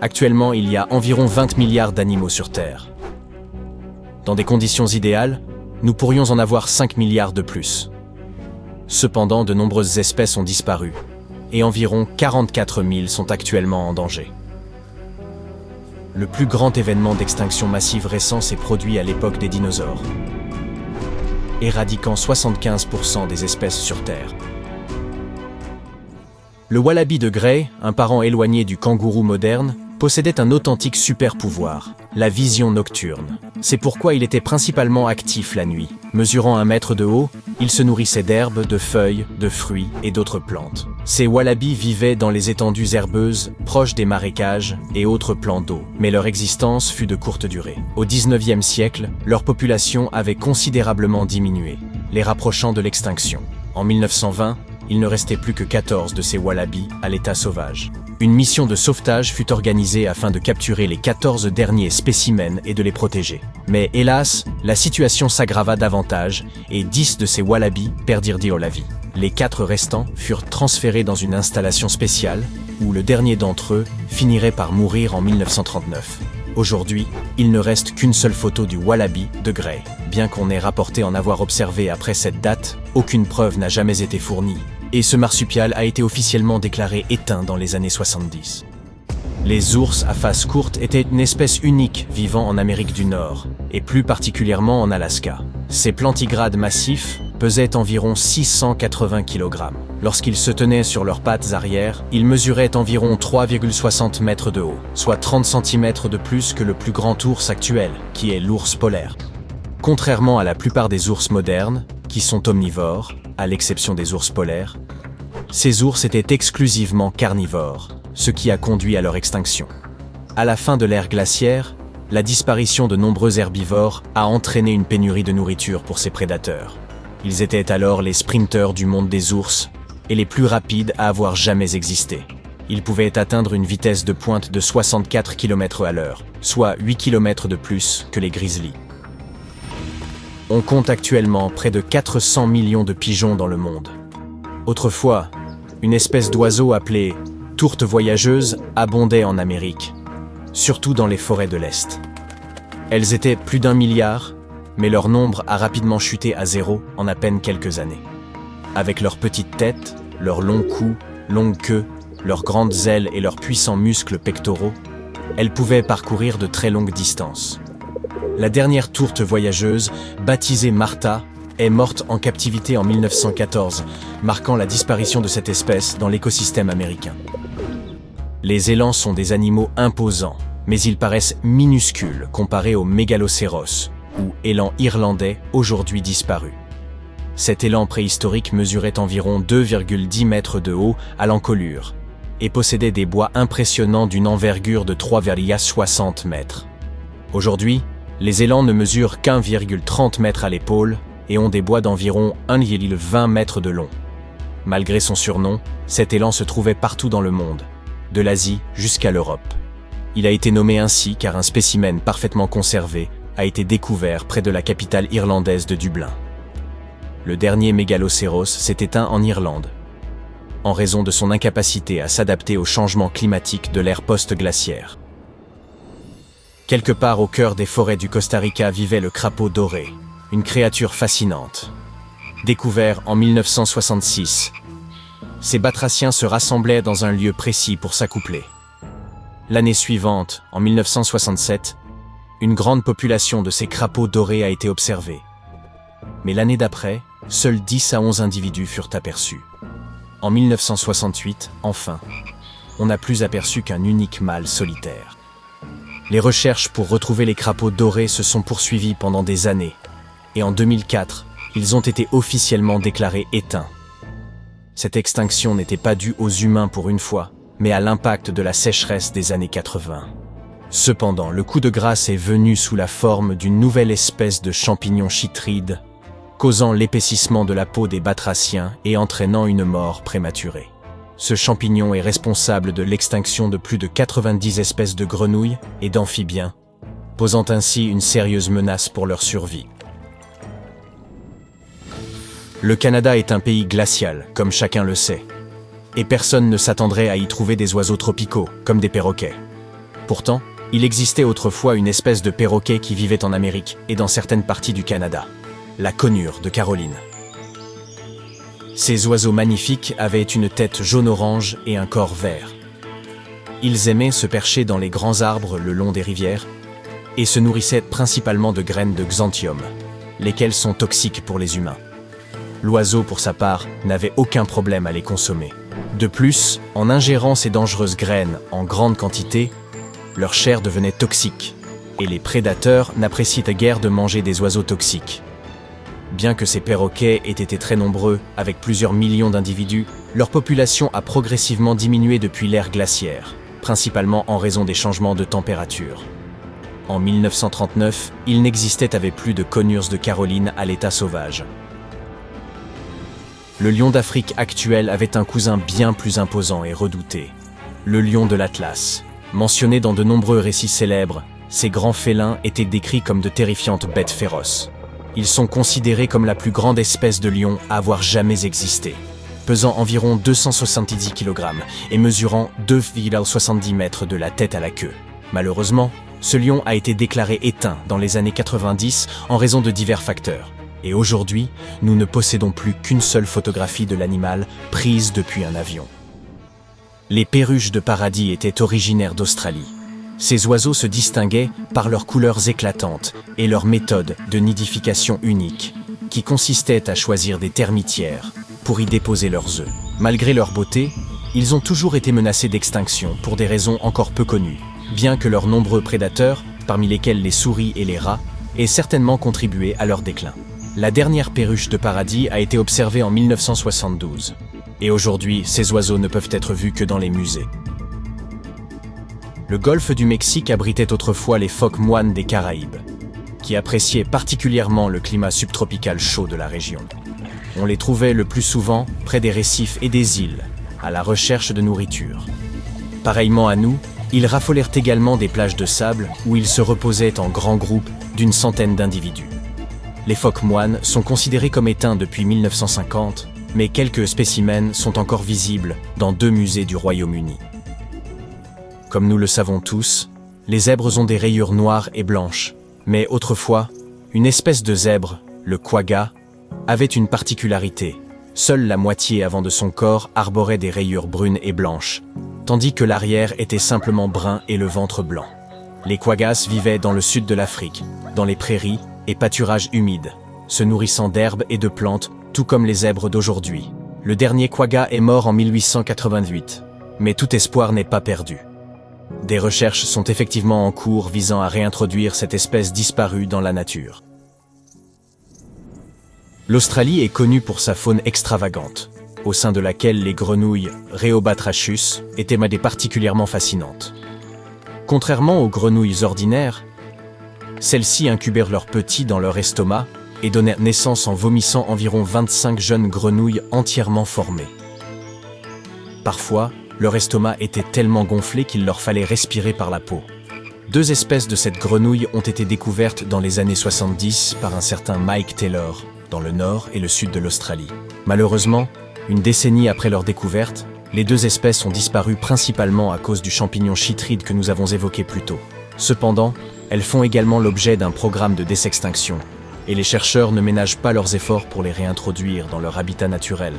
Actuellement, il y a environ 20 milliards d'animaux sur Terre. Dans des conditions idéales, nous pourrions en avoir 5 milliards de plus. Cependant, de nombreuses espèces ont disparu, et environ 44 000 sont actuellement en danger. Le plus grand événement d'extinction massive récent s'est produit à l'époque des dinosaures, éradiquant 75% des espèces sur Terre. Le wallaby de Gray, un parent éloigné du kangourou moderne, possédait un authentique super-pouvoir, la vision nocturne. C'est pourquoi il était principalement actif la nuit. Mesurant 1 mètre de haut, il se nourrissait d'herbes, de feuilles, de fruits et d'autres plantes. Ces wallabies vivaient dans les étendues herbeuses, proches des marécages et autres plans d'eau, mais leur existence fut de courte durée. Au XIXe siècle, leur population avait considérablement diminué, les rapprochant de l'extinction. En 1920, il ne restait plus que 14 de ces wallabies à l'état sauvage. Une mission de sauvetage fut organisée afin de capturer les 14 derniers spécimens et de les protéger. Mais hélas, la situation s'aggrava davantage et 10 de ces wallabies perdirent la vie. Les 4 restants furent transférés dans une installation spéciale où le dernier d'entre eux finirait par mourir en 1939. Aujourd'hui, il ne reste qu'une seule photo du wallaby de Gray. Bien qu'on ait rapporté en avoir observé après cette date, aucune preuve n'a jamais été fournie. Et ce marsupial a été officiellement déclaré éteint dans les années 70. Les ours à face courte étaient une espèce unique vivant en Amérique du Nord, et plus particulièrement en Alaska. Ces plantigrades massifs pesaient environ 680 kg. Lorsqu'ils se tenaient sur leurs pattes arrière, ils mesuraient environ 3,60 mètres de haut, soit 30 cm de plus que le plus grand ours actuel, qui est l'ours polaire. Contrairement à la plupart des ours modernes, qui sont omnivores, à l'exception des ours polaires, ces ours étaient exclusivement carnivores, ce qui a conduit à leur extinction. À la fin de l'ère glaciaire, la disparition de nombreux herbivores a entraîné une pénurie de nourriture pour ces prédateurs. Ils étaient alors les sprinteurs du monde des ours et les plus rapides à avoir jamais existé. Ils pouvaient atteindre une vitesse de pointe de 64 km/h, soit 8 km de plus que les grizzlies. On compte actuellement près de 400 millions de pigeons dans le monde. Autrefois, une espèce d'oiseau appelée tourte voyageuse abondait en Amérique, surtout dans les forêts de l'Est. Elles étaient plus d'1 milliard, mais leur nombre a rapidement chuté à 0 en à peine quelques années. Avec leurs petites têtes, leurs longs coups, longues queues, leurs grandes ailes et leurs puissants muscles pectoraux, elles pouvaient parcourir de très longues distances. La dernière tourte voyageuse, baptisée Martha, est morte en captivité en 1914, marquant la disparition de cette espèce dans l'écosystème américain. Les élans sont des animaux imposants, mais ils paraissent minuscules comparés aux mégalocéros, ou élans irlandais aujourd'hui disparus. Cet élan préhistorique mesurait environ 2,10 mètres de haut à l'encolure et possédait des bois impressionnants d'une envergure de 3,60 mètres. Aujourd'hui, les élans ne mesurent qu'1,30 mètre à l'épaule et ont des bois d'environ 1,20 mètres de long. Malgré son surnom, cet élan se trouvait partout dans le monde, de l'Asie jusqu'à l'Europe. Il a été nommé ainsi car un spécimen parfaitement conservé a été découvert près de la capitale irlandaise de Dublin. Le dernier mégalocéros s'est éteint en Irlande, en raison de son incapacité à s'adapter aux changements climatiques de l'ère post-glaciaire. Quelque part au cœur des forêts du Costa Rica vivait le crapaud doré, une créature fascinante. Découvert en 1966, ces batraciens se rassemblaient dans un lieu précis pour s'accoupler. L'année suivante, en 1967, une grande population de ces crapauds dorés a été observée. Mais l'année d'après, seuls 10 à 11 individus furent aperçus. En 1968, enfin, on n'a plus aperçu qu'un unique mâle solitaire. Les recherches pour retrouver les crapauds dorés se sont poursuivies pendant des années, et en 2004, ils ont été officiellement déclarés éteints. Cette extinction n'était pas due aux humains pour une fois, mais à l'impact de la sécheresse des années 80. Cependant, le coup de grâce est venu sous la forme d'une nouvelle espèce de champignon chytride, causant l'épaississement de la peau des batraciens et entraînant une mort prématurée. Ce champignon est responsable de l'extinction de plus de 90 espèces de grenouilles et d'amphibiens, posant ainsi une sérieuse menace pour leur survie. Le Canada est un pays glacial, comme chacun le sait. et personne ne s'attendrait à y trouver des oiseaux tropicaux, comme des perroquets. Pourtant, il existait autrefois une espèce de perroquet qui vivait en Amérique et dans certaines parties du Canada, la conure de Caroline. Ces oiseaux magnifiques avaient une tête jaune-orange et un corps vert. Ils aimaient se percher dans les grands arbres le long des rivières et se nourrissaient principalement de graines de xanthium, lesquelles sont toxiques pour les humains. L'oiseau, pour sa part, n'avait aucun problème à les consommer. De plus, en ingérant ces dangereuses graines en grande quantité, leur chair devenait toxique, et les prédateurs n'appréciaient guère de manger des oiseaux toxiques. Bien que ces perroquets aient été très nombreux, avec plusieurs millions d'individus, leur population a progressivement diminué depuis l'ère glaciaire, principalement en raison des changements de température. En 1939, il n'existait avec plus de conures de Caroline à l'état sauvage. Le lion d'Afrique actuel avait un cousin bien plus imposant et redouté, le lion de l'Atlas. Mentionné dans de nombreux récits célèbres, ces grands félins étaient décrits comme de terrifiantes bêtes féroces. Ils sont considérés comme la plus grande espèce de lion à avoir jamais existé, pesant environ 270 kg et mesurant 2,70 mètres de la tête à la queue. Malheureusement, ce lion a été déclaré éteint dans les années 90 en raison de divers facteurs. Et aujourd'hui, nous ne possédons plus qu'une seule photographie de l'animal prise depuis un avion. Les perruches de paradis étaient originaires d'Australie. Ces oiseaux se distinguaient par leurs couleurs éclatantes et leur méthode de nidification unique, qui consistait à choisir des termitières pour y déposer leurs œufs. Malgré leur beauté, ils ont toujours été menacés d'extinction pour des raisons encore peu connues, bien que leurs nombreux prédateurs, parmi lesquels les souris et les rats, aient certainement contribué à leur déclin. La dernière perruche de paradis a été observée en 1972. Et aujourd'hui, ces oiseaux ne peuvent être vus que dans les musées. Le golfe du Mexique abritait autrefois les phoques moines des Caraïbes, qui appréciaient particulièrement le climat subtropical chaud de la région. On les trouvait le plus souvent près des récifs et des îles, à la recherche de nourriture. Pareillement à nous, ils raffolèrent également des plages de sable où ils se reposaient en grands groupes d'une centaine d'individus. Les phoques moines sont considérés comme éteints depuis 1950, mais quelques spécimens sont encore visibles dans 2 musées du Royaume-Uni. Comme nous le savons tous, les zèbres ont des rayures noires et blanches, mais autrefois, une espèce de zèbre, le quagga, avait une particularité. Seule la moitié avant de son corps arborait des rayures brunes et blanches, tandis que l'arrière était simplement brun et le ventre blanc. Les quaggas vivaient dans le sud de l'Afrique, dans les prairies et pâturages humides, se nourrissant d'herbes et de plantes, tout comme les zèbres d'aujourd'hui. Le dernier quagga est mort en 1888, mais tout espoir n'est pas perdu. Des recherches sont effectivement en cours visant à réintroduire cette espèce disparue dans la nature. L'Australie est connue pour sa faune extravagante, au sein de laquelle les grenouilles Rheobatrachus étaient particulièrement fascinantes. Contrairement aux grenouilles ordinaires, celles-ci incubèrent leurs petits dans leur estomac et donnèrent naissance en vomissant environ 25 jeunes grenouilles entièrement formées. Parfois, leur estomac était tellement gonflé qu'il leur fallait respirer par la peau. 2 espèces de cette grenouille ont été découvertes dans les années 70 par un certain Mike Taylor, dans le nord et le sud de l'Australie. Malheureusement, une décennie après leur découverte, les 2 espèces ont disparu principalement à cause du champignon chytride que nous avons évoqué plus tôt. Cependant, elles font également l'objet d'un programme de désextinction, et les chercheurs ne ménagent pas leurs efforts pour les réintroduire dans leur habitat naturel.